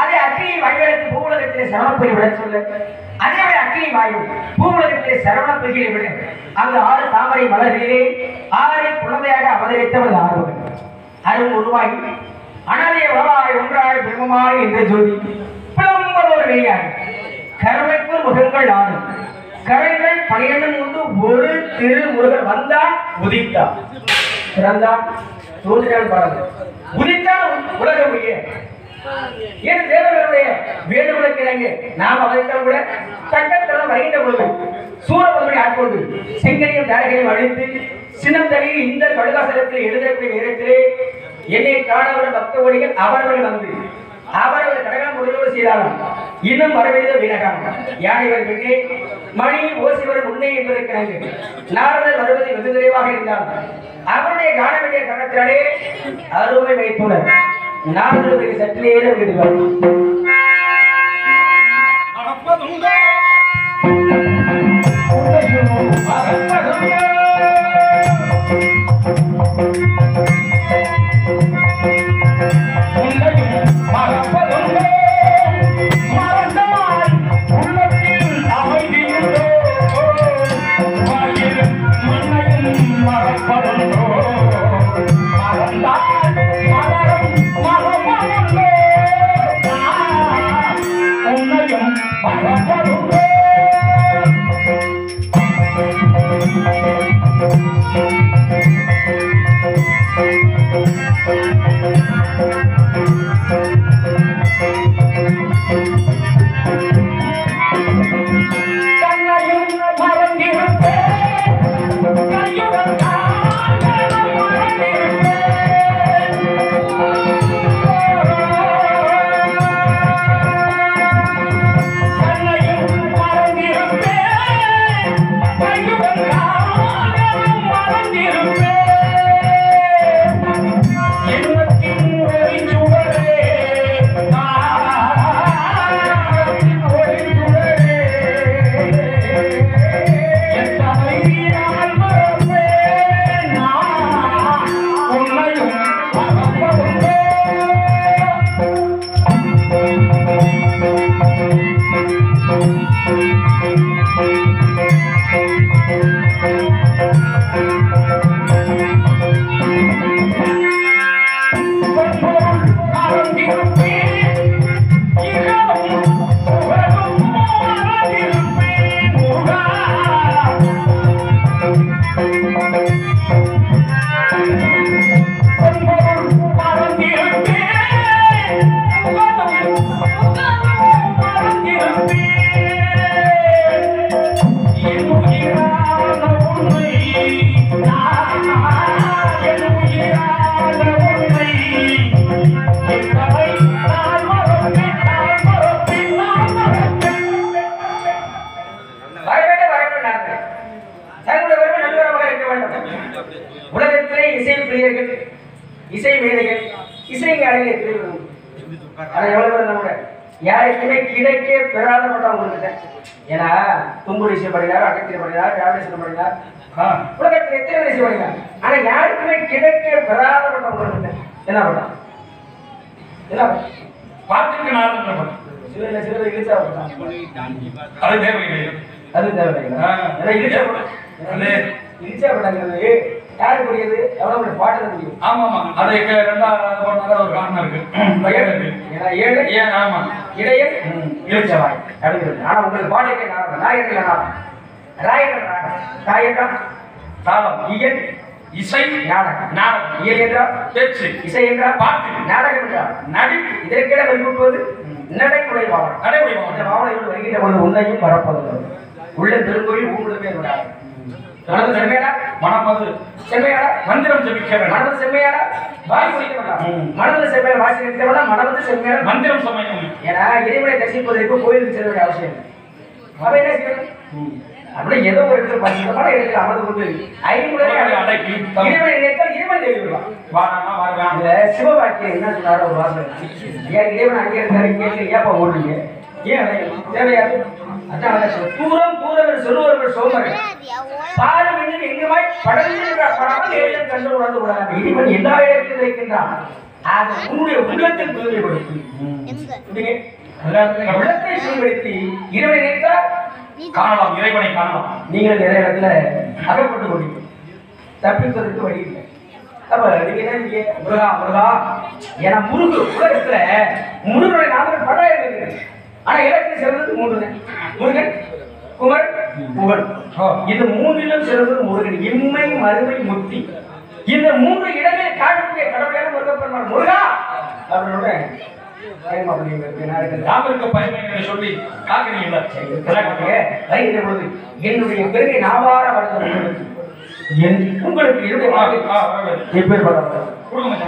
அதே அக்னி வாயுவிடத்து பூவுலகத்திலே சரவணப்பொறி விட சொல்ல அதே அக்னி வாயு பூவுலகத்திலே சரவணப்பொறிகளை விட அங்கு 6 தாமரை மலர்களிலே 6 குழந்தையாக அவதரித்தவர் ஆறுவன் அரும் உருவாகி அனதே உறவாய் ஒன்றாய் பிரம்மமாய் என்ற ஜோதி பிளம்பதோர் வெளியாகி கருமைக்கு முகங்கள் 6 கரைகள் 12 உண்டு ஒரு திருமுருகன் வந்தான் உதித்தான் பிறந்தான் தோன்றினான் பாருங்க உதித்தான் உலக உயிர் ஏன் தேவர்களுடைய வேண்டுகளுக்கு இணங்க நாம் அவர்கள் கூட தக்கத்தனம் வருகின்ற பொழுது சூரபதுமை ஆட்கொண்டு செங்கனையும் தாரகையும் அழித்து சின்னம் தனியில் இந்த கடுகாசலத்தில் எழுதக்கூடிய நேரத்திலே என்னை காணவர பக்த ஒளிகள் அவர்கள் வந்து அவர்கள் கடகம் முடிவோடு செய்தார்கள் இன்னும் வரவேத வீணகாம் யானைகள் பெண்ணே மணி ஓசிவர் முன்னே என்பதற்கு நாரதர் வருவதை வெகு விரைவாக இருந்தார் அவருடைய காண வேண்டிய கணத்திலே அருமை வைத்துள்ளர் நாரதருக்கு சற்றேற விடுவார் உலகத்திலே இசை பிரியர்கள் இசை மேதைகள் இசைக்கு அழகிய யாருக்குமே கிடைக்கே பெறாத பட்டவங்க ஏன்னா தும்பு இசை படிக்கிறார் அகத்திய படிக்கிறார் ராமேஸ்வரம் படிக்கிறார் உலகத்தில் எத்தனை இசை படிக்கிறார் ஆனா யாருக்குமே கிடைக்கே பெறாத பட்டவங்க என்ன பண்ணலாம் என்ன பாட்டுக்கு நாள் சிவல சிவல இழுச்சா அது தேவையில்லை அது தேவையில்லை இழுச்சா பட்டாங்கிறது யாருக்குரியது எவ்வளவு பாட்டு முடியும் ஆமா ஆமா அதுக்கு 2வது ஒரு காரணம் இருக்கு ஏன்னா 7 ஆமா இடையன் இழுச்சவாய் அப்படிங்கிறது ஆனா உங்களுக்கு பாட்டுக்கே நாடகம் நாயகன் நாடகம் ராயகன் நாடகம் தாயகம் தாளம் இயல் இசை நாடகம் நாடகம் இயல் என்றால் பேச்சு இசை என்றால் பாட்டு நாடகம் என்றால் நடிப்பு இதற்கிட வெளிப்படுவது நடைமுறை பாவனை நடைமுறை இந்த பாவனைகள் வருகின்ற பொழுது உன்னையும் வரப்போகிறது உள்ள திருக்கோயில் ஊடுமே விடாது மனது செம்மையாடா மனமது செம்மையாடா மந்திரம் ஜபிக்க வேண்டாம் மனது செம்மையாடா வாய் சொல்லிக்க வேண்டாம் மனது செம்மையா வாசி நிறுத்த வேண்டாம் மனது செம்மையாடா மந்திரம் சமயம் ஏன்னா இறைவனை தரிசிப்பதற்கு கோயிலுக்கு செல்ல வேண்டிய அவசியம் அவ என்ன செய்யணும் அப்படியே ஏதோ ஒரு இடத்துல பரிசுத்தமான இடத்துல அமர்ந்து கொண்டு ஐம்புலனை அடக்கி இறைவனை நினைத்தால் இறைவன் தெரிவிப்பான் வாராமா வருவான் இந்த சிவவாக்கியம் என்ன சொன்னாரோ ஒரு வாசல் ஏன் இறைவன் அங்கே இருந்தாரு கேட்டு ஏப்பா ஓடுறீங்க ஏன் தேவையாது அதான் தூரம் தூரம் சொல்லுவார்கள் சோமர்கள் பாலும் இன்னும் எங்குமாய் படர்ந்து படாமல் ஏழு கண்டு உணர்ந்து விடாது இறைவன் எல்லா இடத்திலும் இருக்கின்றான் அது உன்னுடைய உள்ளத்தில் தூய்மைப்படுத்தி உள்ளத்தை தூய்மைப்படுத்தி இறைவனை நினைத்தால் காணலாம், இறைவனை காணலாம். நீங்கள் நிறைய இடத்துல அகப்பட்டு கொண்டீங்க, தப்பிப்பதற்கு வழி இல்லை. அப்ப நீங்க என்ன செய்ய? முருகா முருகா ஏன்னா முருகு உலகத்துல முருகனுடைய நாமங்கள் படாயிரம் இருக்குது. ஆனா இலக்கிய சிறந்தது 3 முருகன், குமர், புகழ். இந்த 3லும் சிறந்தது முருகன். இம்மை மறுமை முத்தி இந்த 3 இடங்களில் காணக்கூடிய கடவுளான முருகப்பெருமான். முருகா அவரோட ராமருக்கு பயமை என்று சொல்லி காக்கிறீங்களா? வருகிற பொழுது என்னுடைய பெருமை நாவார வளர்ந்து உங்களுக்கு கொடுங்க.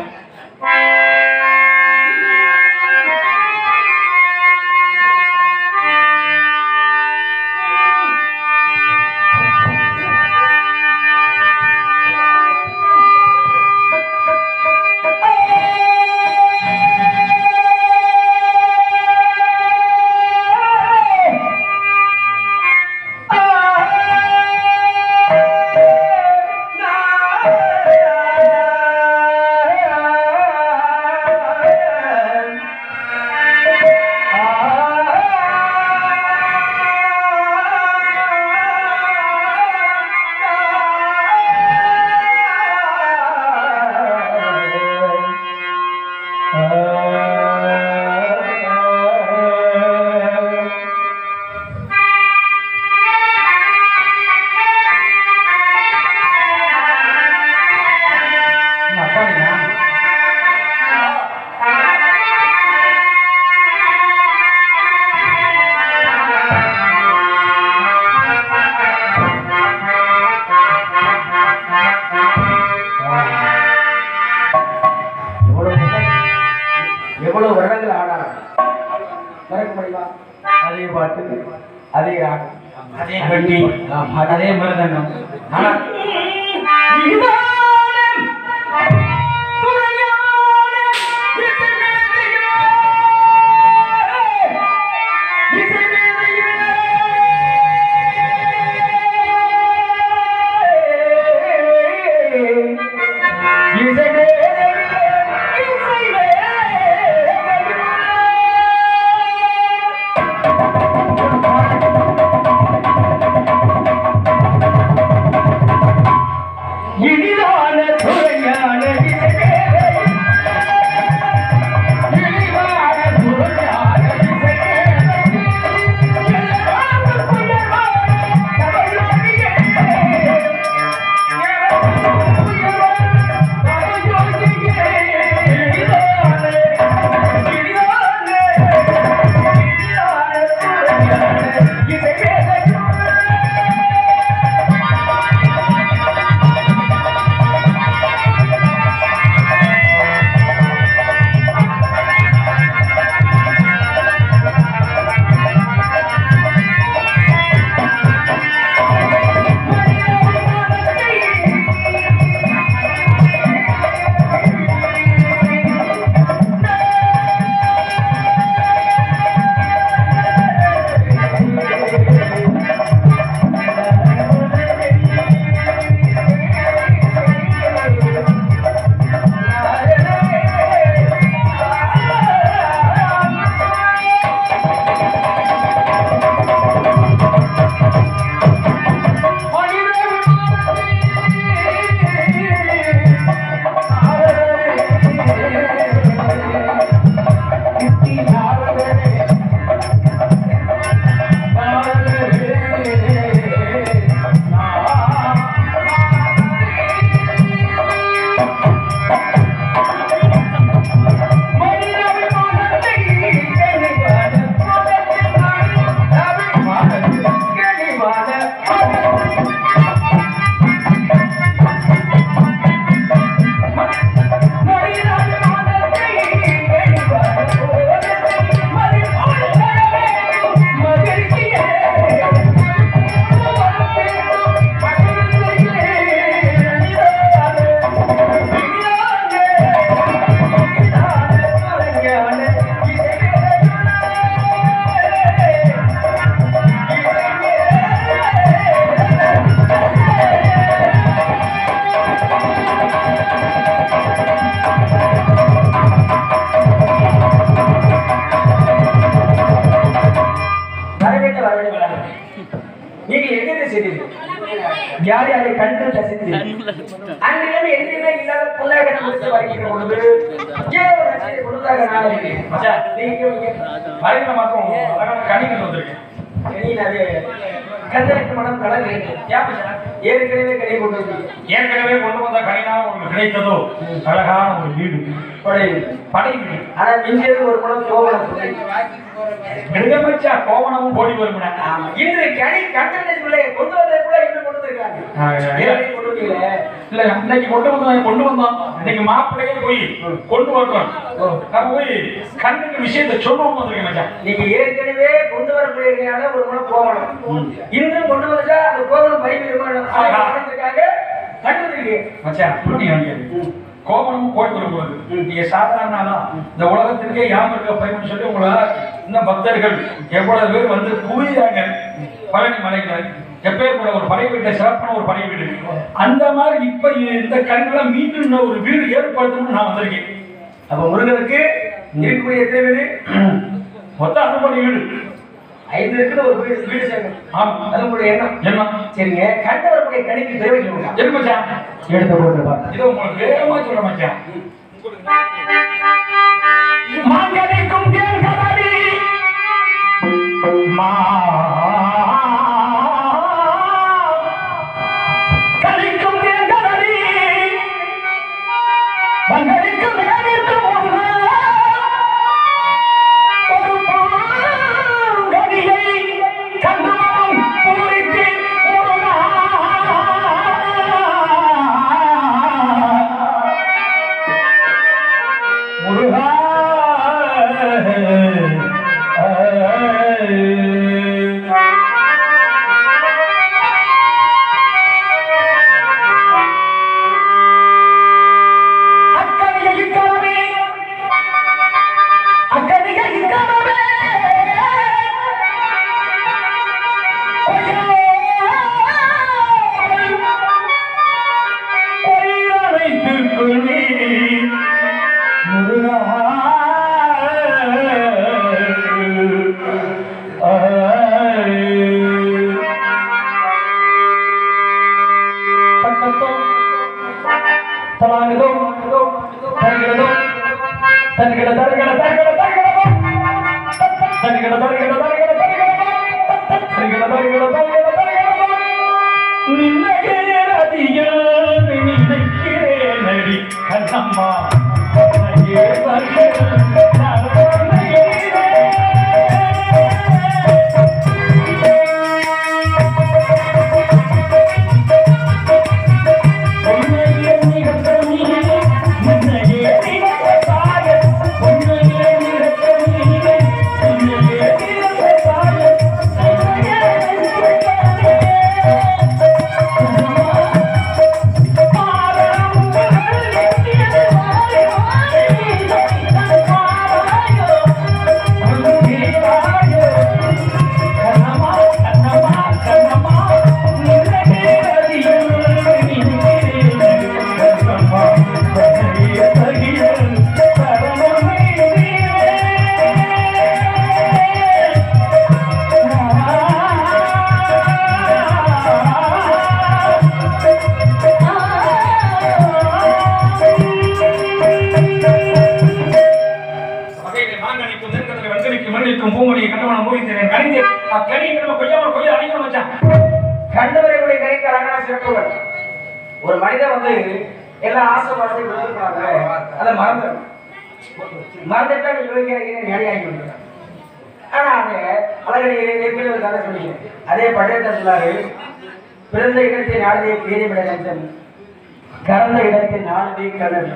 எவ்வளவு வருடங்கள் ஆனாலும் மறக்க முடியுமா? அதே பாட்டு, அதே ராகம், அதே வெட்டி, அதே மிருதங்கம். ஆனா கண்டு கசிந்து அன்றிலிருந்து எதிரிலே இல்லாத புல்லாக முடித்து வருகின்ற பொழுது கொடுத்தாக நாளைக்கு மாத்திரம் கணிகள் வந்திருக்கேன் கந்தருக்கு மனம் கலந்து ஏற்கனவே கடை கொண்டு ஏற்கனவே கொண்டு வந்த கனிதான் உங்களுக்கு கிடைத்ததோ அழகான ஒரு வீடு படை வீடு. ஆனா மிஞ்சியது ஒரு மனம் கோவணம் நெடுங்கமச்சா கோவணமும் ஓடி வரும். இன்று கனி கண்டனத்துக்குள்ளே கொண்டு வந்ததுக்குள்ள இன்னும் கொண்டு வந்திருக்காங்க. கொண்டு வந்தீங்களே இல்ல இன்னைக்கு கொண்டு வந்தோம் இன்னைக்கு மாப்பிள்ளையே போய் கொண்டு வரணும். நம்ம போய் கண்ணுக்கு விஷயத்தை சொல்லுவோம் வந்திருக்கேன் மச்சான். நீங்க ஏற்கனவே கொண்டு வரக்கூடியதுனால ஒரு மனம் கோவணம் இன்னும் கொண்டு வந்தா அந்த கோவணம் பரிமாறதுக்காக கண்டு வந்திருக்கீங்க மச்சான். கோபமும் போய் வரும்போது நீங்க சாதாரண இந்த உலகத்திற்கே யாம் இருக்க பயன்னு சொல்லி உங்களை இன்னும் பக்தர்கள் எவ்வளவு பேர் வந்து குவியாங்க பழனி மலைகள் எப்பேர் கூட ஒரு படை வீட்டை சிறப்பான ஒரு படை வீடு அந்த மாதிரி இப்ப இந்த கண்களை மீண்டும் ஒரு வீடு ஏற்படுத்தணும்னு நான் வந்திருக்கேன். அப்ப முருகனுக்கு இருக்கக்கூடிய எத்தனை வீடு மொத்தம் அனுப்பணி வீடு 5 இருக்குது. ஒரு வீடு சேர்க்கணும். ஆமா அது உங்களுடைய எண்ணம். சரிங்க. கண்டு வரக்கூடிய கணிக்கு தேவைகள் எது மச்சான் எடுத்த போட்டு பாருங்க. இது உங்களுக்கு வேகமா சொல்ற மச்சான். மாங்கனிக்கும் தேர்கடலி கலிக்கும் தேர்கடலி மங்கனிக்கும் மேலிருக்கும் கண்டவர்களுடைய கணிக்கு அழகான சிறப்புகள். ஒரு மனிதன் வந்து எல்லா ஆசைப்பாட்டையும் விடுவிப்பாங்க. அதை மறந்துட்டா நீ யோகிக்கிறேன் ஞானியாகி விடுறான். ஆனா அது அழகடி ஏற்கனவே ஒரு கதை சொல்லிக்கிறேன். அதே பழைய சொல்லாரு, பிறந்த இடத்தை நாடுதே பேரிவிட நஞ்சம், கறந்த இடத்தை நாடுதே கடல்.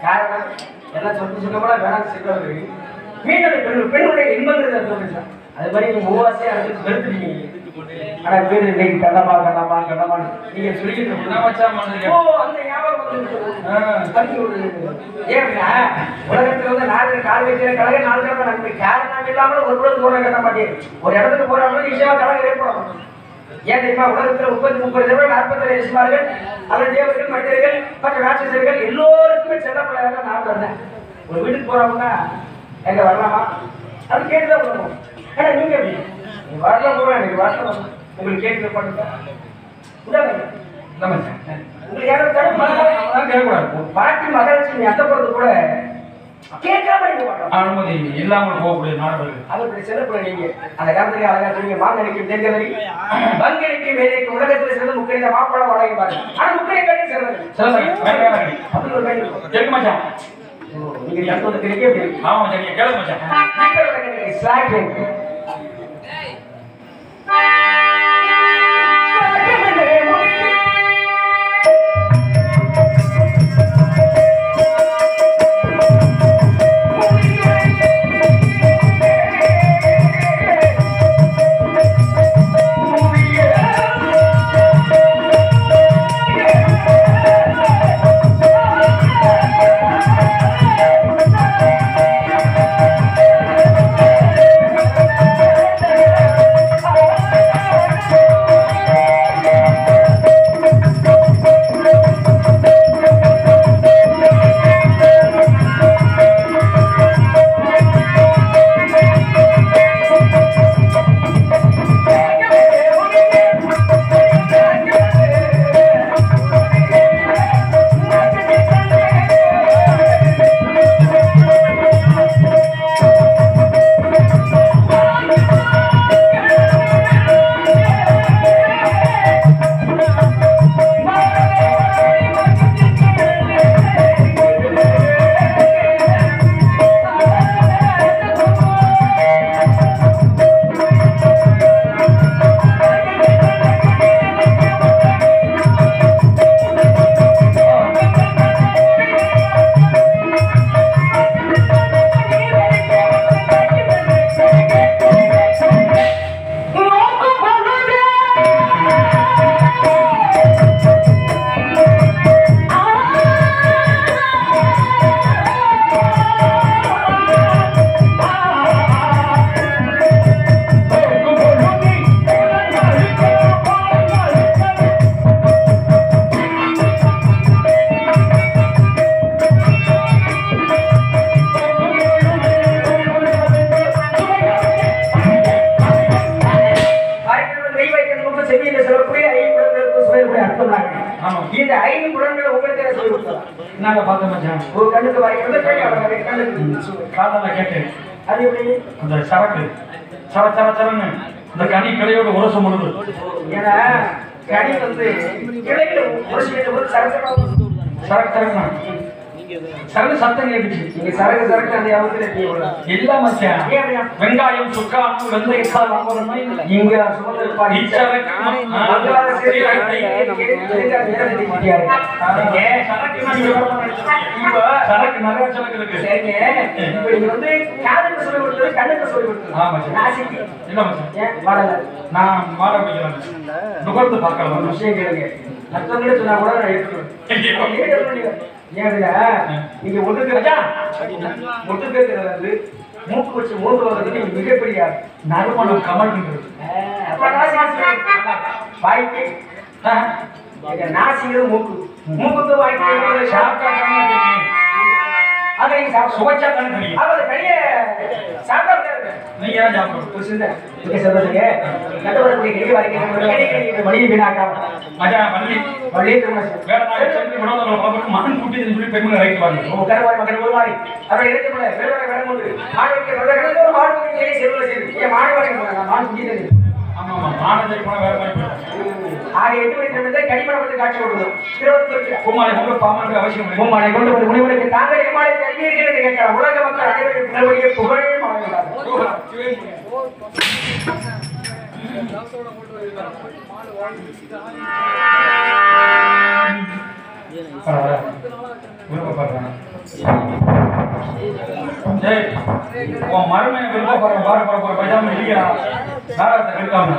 காரணம் எல்லாம் சொத்து சுத்தமாக வேணாம் செல்வது மீண்டும் பெண்ணுடைய இன்பங்கள் சொல்லிச்சான். அது மாதிரி நீங்க மூவாசையா அதுக்கு வெறுத்துட்டீங்க. ஆனா பேரு இன்னைக்கு கண்ணமா நீங்க சொல்லிட்டு அந்த ஞாபகம் ஏன்னா உலகத்துல வந்து 4 கால் வைக்கிற கழக 4 கிழமை நன்மை காரணம் இல்லாமல் ஒரு பொழுது போட கட்ட மாட்டேன். ஒரு இடத்துக்கு போறாங்க நிச்சயமா கழகம் ஏற்படும். ஏன் தெரியுமா? உலகத்துல 30-30 தேவர்கள் 40 ரிஷிமார்கள் அல்லது தேவர்கள் மனிதர்கள் மற்ற ராட்சசர்கள் எல்லோருக்குமே செல்லப்படாத நான் வந்தேன். ஒரு வீட்டுக்கு போறாங்கன்னா எங்க வரலாமா அது கேட்டுதான் போடணும். ஆனா நீங்க எப்படி வரலாம் போறோம் எனக்கு வரலாம் உங்களுக்கு கேட்டு பண்ணுங்க இல்ல மச்சான். உங்களுக்கு யாரும் தடுப்பா அதான் கேட்கக்கூடாது. பாட்டி மகாலட்சுமி அத்தை போறது கூட கேட்காம நீங்க பாடுறோம். அனுமதி இல்லாமல் போகக்கூடிய நாடுகள். அது இப்படி சிறப்பு நீங்க அந்த காலத்துக்கு அழகா சொன்னீங்க மாங்கனிக்கு தேர்தலை பங்கனிக்கு வேலைக்கு உலகத்துல சிறந்த முக்கிய மாப்பிள வழங்கி பாருங்க. ஆனா முக்கிய கல்வி சிறந்தது. அப்படி ஒரு கல்வி கேட்க மச்சான். நீங்க அடுத்த கிடைக்க எப்படி ஆமா மச்சான், நீங்க கேளுங்க மச்சான். ஸ்லாக்கிங் இந்த 5 குணங்களை உங்களுக்கு சொல்லி கொடுத்தா நாங்க பார்த்தோம் மச்சான். ஒரு கண்ணுக்கு வாய்க்கிறது காதல கேட்டேன். அது எப்படி அந்த சரக்கு சரன்னு இந்த கனி கிளையோட உரசம் முழுது. ஏன்னா கனி வந்து கிளையில உரசிட்டு சரக்குனா சரக்கு சத்தம் கேட்டுச்சு. நீங்க சரக்கு அந்த அவத்துல எல்லாம் மச்சான். வெங்காயம் சுக்காம வெந்தயம் இங்க சுமந்திருப்பாங்க சரக்கு நிறைய சரக்கு இருக்கு. நீங்க வந்து காதுக்கு சொல்லி கொடுத்தது கண்ணுக்கு சொல்லி கொடுத்தது. இல்ல மச்சான், நான் மாட வைக்கிறேன். நுகர்ந்து பார்க்கலாம். விஷயம் கேளுங்க. மற்றவங்களே சொன்னா கூட நான் எடுத்துக்கிறேன். நீங்க ஒட்டுக்கிறது வந்து மூக்கு வச்சு மூன்று வர்றது மிகப்பெரிய நறுமணம் கமல்கின்றது. வாய்க்கு நாசிங்கிறது மூக்கு மூக்கு வாய்க்கு சாப்பிட்டா அதை சுவைச்சா கணக்கு அதை கைய சாப்பிட்டா நீங்க ஏன் சாப்பிடுங்க கட்டவரக்கூடிய கை வாய்க்கு மணி வீணாக்காம மச்சான் பள்ளி வேற நாள் சென்று வினோதங்களை பார்க்கணும். மகன் கூட்டி சொல்லி பெண்களை வைக்குவாங்க. கருவாய் மகன் ஒரு மாதிரி அவரை எடுத்துக்கொள்ள வேற வேற ஒன்று மாடு மாடு செல்வல செய்து மாடு வாங்கி மாடு குடிக்கிறது. ஆமா ஆமா, மாடு போனா வேற மாதிரி 6-8 வயசுல கடிமணப்பட்டு காட்சி கொடுக்கும். 20 பூமாலை கொண்டு பாமனுக்கு அவசியம் இல்லை. பூமாலை கொண்டு ஒரு முனிவனுக்கு தாங்கள் எம்மாலை தருவீர்கள் என்று கேட்கிறார். உலக மக்கள் அனைவரும் பிறவழியை புகழ் மாறுகிறார். மருமை பாரு பைஜாம இல்லையா நாடகத்தை எடுக்காம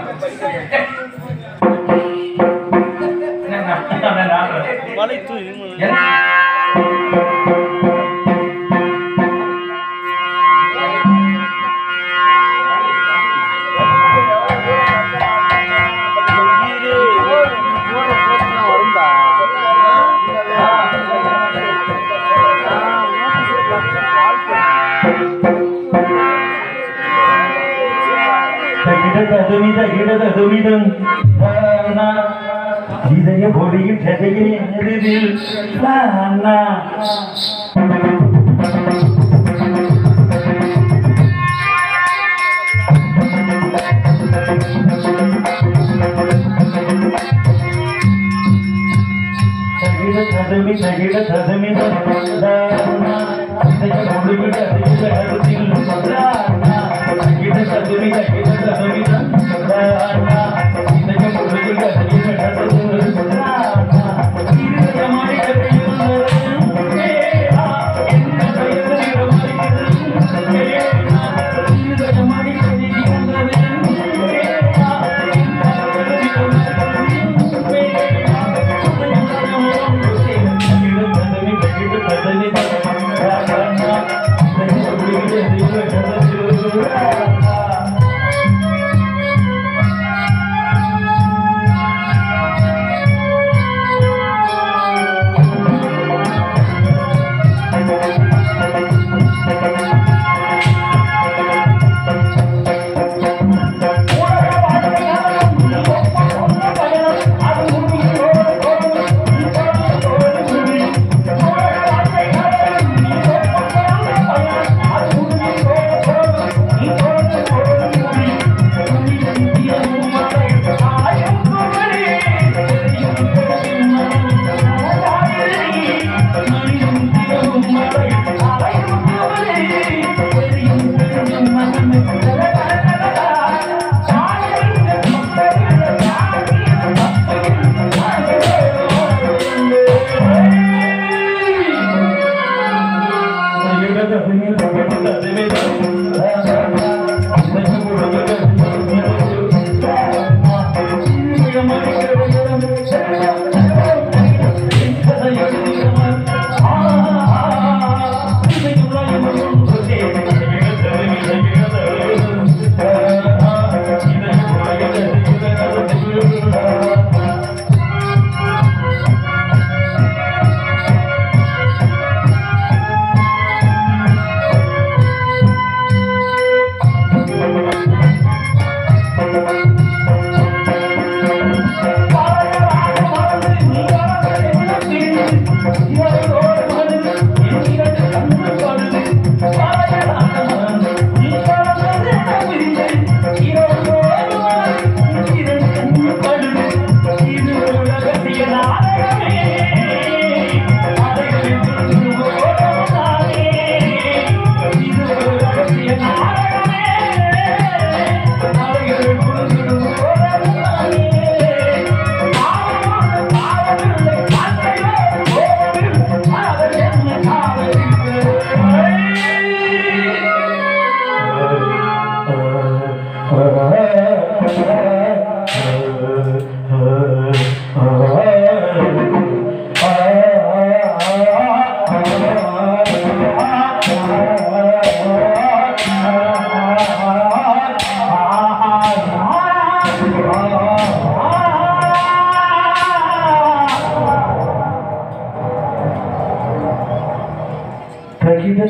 இதய பொடியில் சதையில்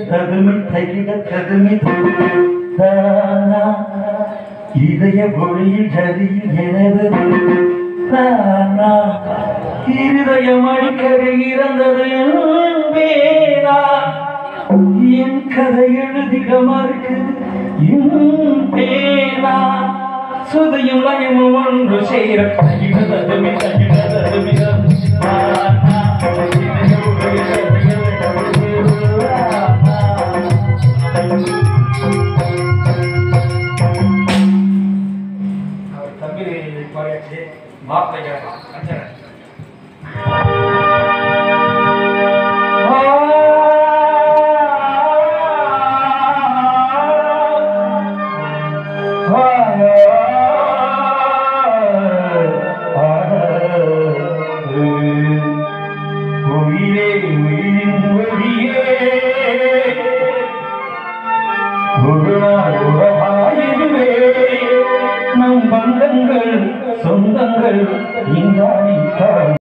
ததுமி தகிட ததுமி இதய பொழியில் சதியில் எனது இருதயம் அடிக்கடி இறந்தது வேணா என் கதை எழுதிட மறுக்குது பேனா சுதையும் லயமும் ஒன்று சேர தகிடததுமி மாப்பிள்ளை